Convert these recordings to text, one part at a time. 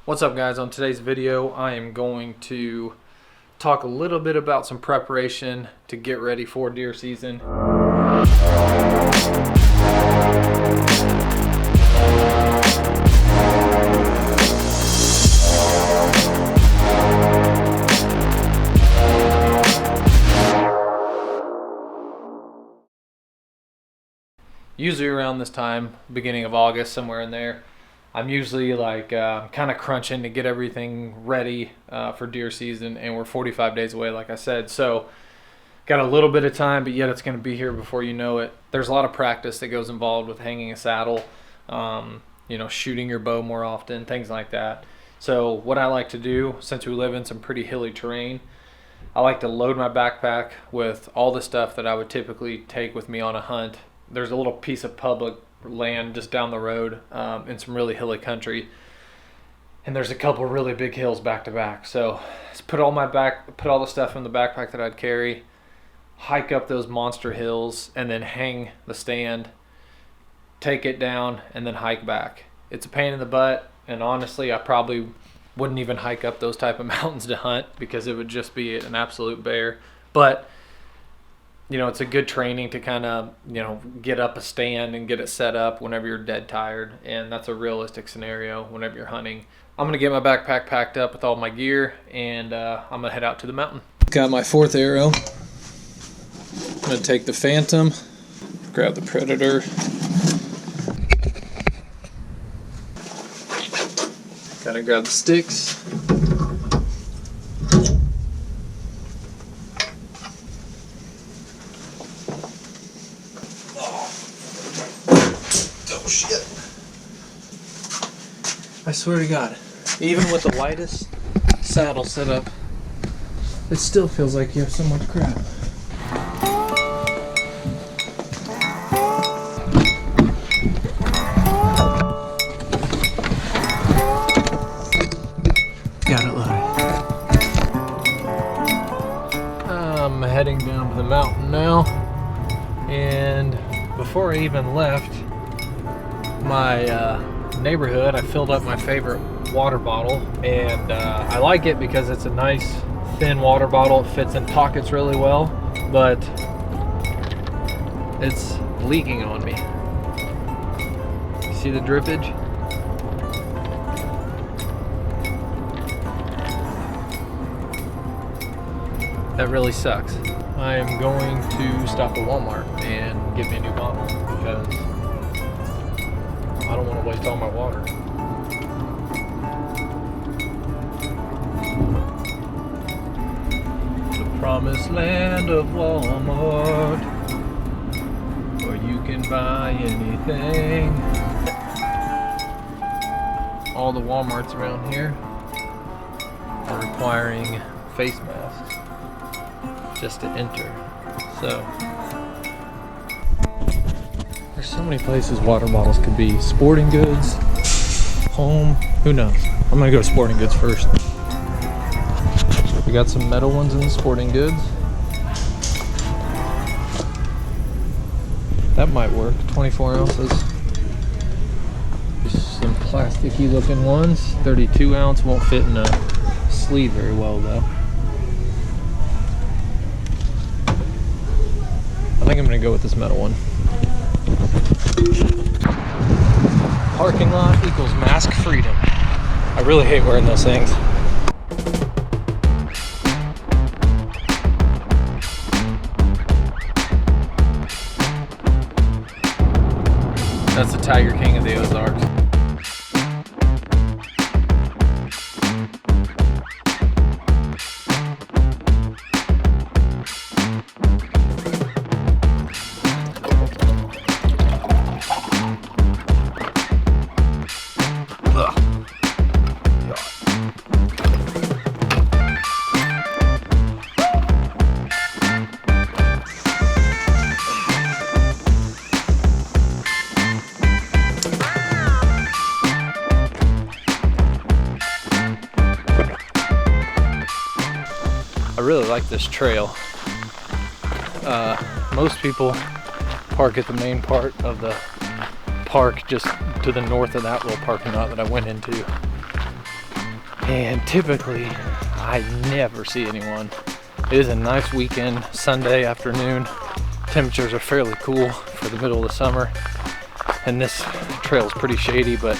What's up, guys? On today's video I am going to talk a little bit about some preparation to get ready for deer season. Usually around this time, beginning of August, somewhere in there, I'm usually like kind of crunching to get everything ready for deer season, and we're 45 days away, like I said. So got a little bit of time, but yet it's going to be here before you know it. There's a lot of practice that goes involved with hanging a saddle, shooting your bow more often, things like that. So what I like to do, since we live in some pretty hilly terrain, I like to load my backpack with all the stuff that I would typically take with me on a hunt. There's a little piece of public land just down the road in some really hilly country, and there's a couple really big hills back to back. So just put all the stuff in the backpack that I'd carry, hike up those monster hills, and then hang the stand, take it down, and then hike back. It's a pain in the butt, and honestly I probably wouldn't even hike up those type of mountains to hunt because it would just be an absolute bear. But it's a good training to kind of, get up a stand and get it set up whenever you're dead tired. And that's a realistic scenario whenever you're hunting. I'm going to get my backpack packed up with all my gear, and I'm going to head out to the mountain. Got my 4th arrow. I'm going to take the Phantom, grab the Predator. Got to grab the sticks. Oh shit. I swear to God, even with the lightest saddle set up, it still feels like you have so much crap. Got it loaded. I'm heading down to the mountain now, and before I even left my neighborhood, I filled up my favorite water bottle, and I like it because it's a nice thin water bottle. It fits in pockets really well, but it's leaking on me. See the drippage? That really sucks. I am going to stop at Walmart and get me a new bottle because I don't want to waste all my water. The promised land of Walmart, where you can buy anything. All the Walmarts around here are requiring face masks just to enter. So there's so many places water bottles could be. Sporting goods, home, who knows? I'm gonna go to sporting goods first. We got some metal ones in the sporting goods. That might work, 24 ounces. Just some plasticky looking ones, 32 ounce, won't fit in a sleeve very well though. I think I'm gonna go with this metal one. Parking lot equals mask freedom. I really hate wearing those things. That's the Tiger King of the Ozarks. I really like this trail. Most people park at the main part of the park just to the north of that little parking lot that I went into. And typically I never see anyone. It is a nice weekend, Sunday afternoon. Temperatures are fairly cool for the middle of the summer, and this trail is pretty shady, but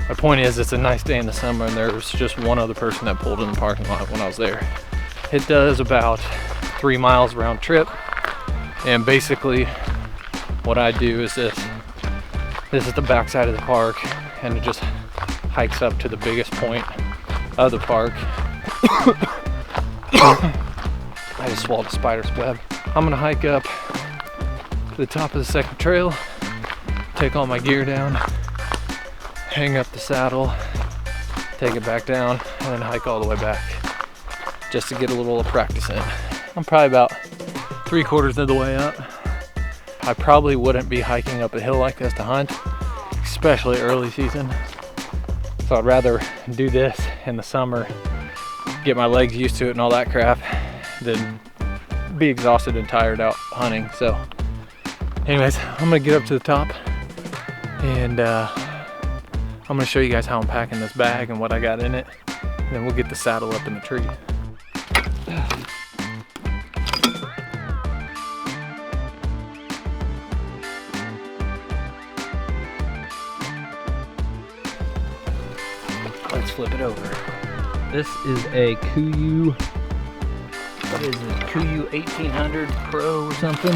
my point is it's a nice day in the summer, and there was just one other person that pulled in the parking lot when I was there. It does about 3 miles round trip, and basically what I do is this is the back side of the park, and it just hikes up to the biggest point of the park. I just swallowed a spider's web. I'm gonna hike up to the top of the second trail, take all my gear down, hang up the saddle, take it back down, and then hike all the way back just to get a little practice in. I'm probably about 3/4 of the way up. I probably wouldn't be hiking up a hill like this to hunt, especially early season. So I'd rather do this in the summer, get my legs used to it and all that crap, than be exhausted and tired out hunting. So anyways, I'm gonna get up to the top, and I'm gonna show you guys how I'm packing this bag and what I got in it, and then we'll get the saddle up in the tree. Let's flip it over. This is a Kuiu, what is it? Kuiu 1800 Pro or something?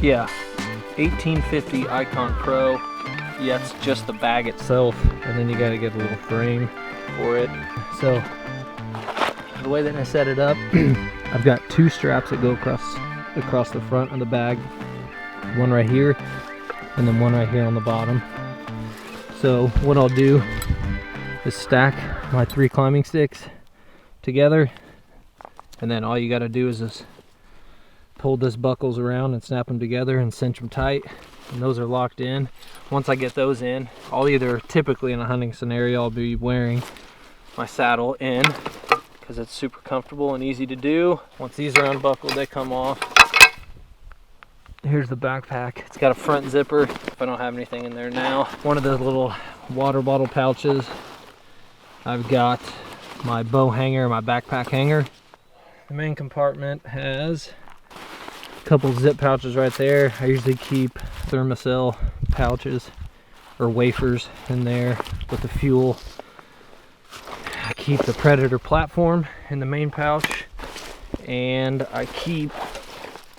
Yeah, 1850 Icon Pro. Yeah, it's just the bag itself, and then you gotta get a little frame for it. So, the way that I set it up, I've got 2 straps that go across the front of the bag. One right here, and then one right here on the bottom. So, what I'll do is stack my 3 climbing sticks together, and then all you got to do is just pull this buckles around and snap them together and cinch them tight, and those are locked in. Once I get those in, I'll either, typically in a hunting scenario, I'll be wearing my saddle in because it's super comfortable and easy to do. Once these are unbuckled, they come off. Here's the backpack. It's got a front zipper if I don't have anything in there now. One of the little water bottle pouches. I've got my bow hanger, my backpack hanger. The main compartment has a couple zip pouches right there. I usually keep thermocell pouches or wafers in there with the fuel. I keep the Predator platform in the main pouch, and I keep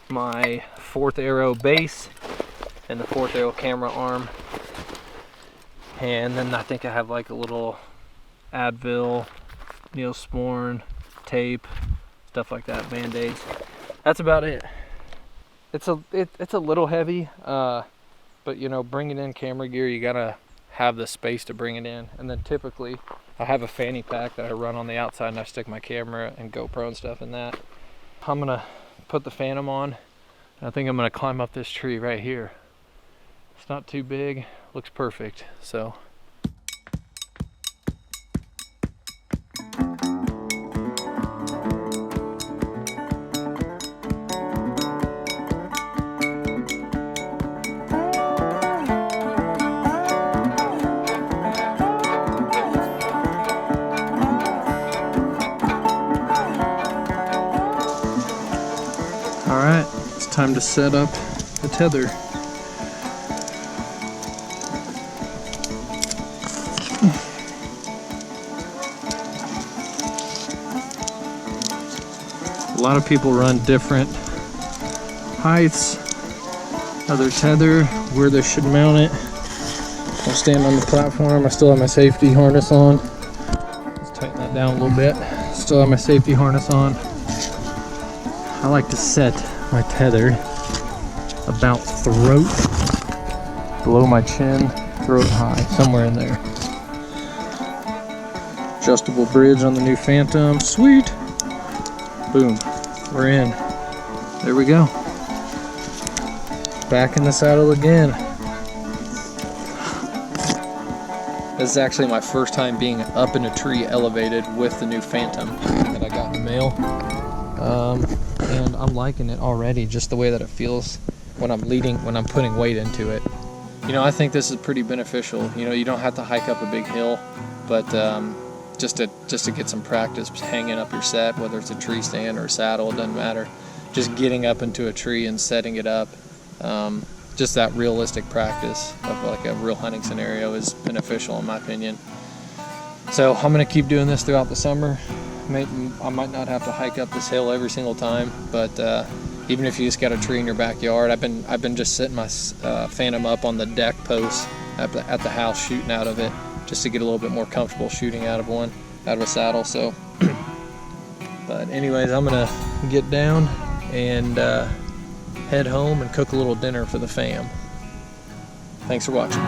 my 4th arrow base and the 4th arrow camera arm. And then I think I have like a little Advil, Neosporin, tape, stuff like that, band-aids. That's about it. It's a little heavy, but you know, bringing in camera gear, you gotta have the space to bring it in. And then typically I have a fanny pack that I run on the outside, and I stick my camera and GoPro and stuff in that. I'm gonna put the Phantom on, and I think I'm gonna climb up this tree right here. It's not too big, looks perfect. So alright, it's time to set up the tether. A lot of people run different heights of their tether, where they should mount it. I'll stand on the platform. I still have my safety harness on. Let's tighten that down a little bit. Still have my safety harness on. I like to set my tether about throat, below my chin, throat high, somewhere in there. Adjustable bridge on the new Phantom, sweet. Boom, we're in. There we go. Back in the saddle again. This is actually my first time being up in a tree elevated with the new Phantom that I got in the mail. And I'm liking it already, just the way that it feels when I'm putting weight into it. You know, I think this is pretty beneficial. You know, you don't have to hike up a big hill, but just to get some practice hanging up your set, whether it's a tree stand or a saddle, it doesn't matter. Just getting up into a tree and setting it up, just that realistic practice of like a real hunting scenario is beneficial in my opinion. So I'm gonna keep doing this throughout the summer. I might not have to hike up this hill every single time, but even if you just got a tree in your backyard, I've been just setting my Phantom up on the deck post at the house, shooting out of it, just to get a little bit more comfortable shooting out of a saddle. So, but anyways, I'm gonna get down and head home and cook a little dinner for the fam. Thanks for watching.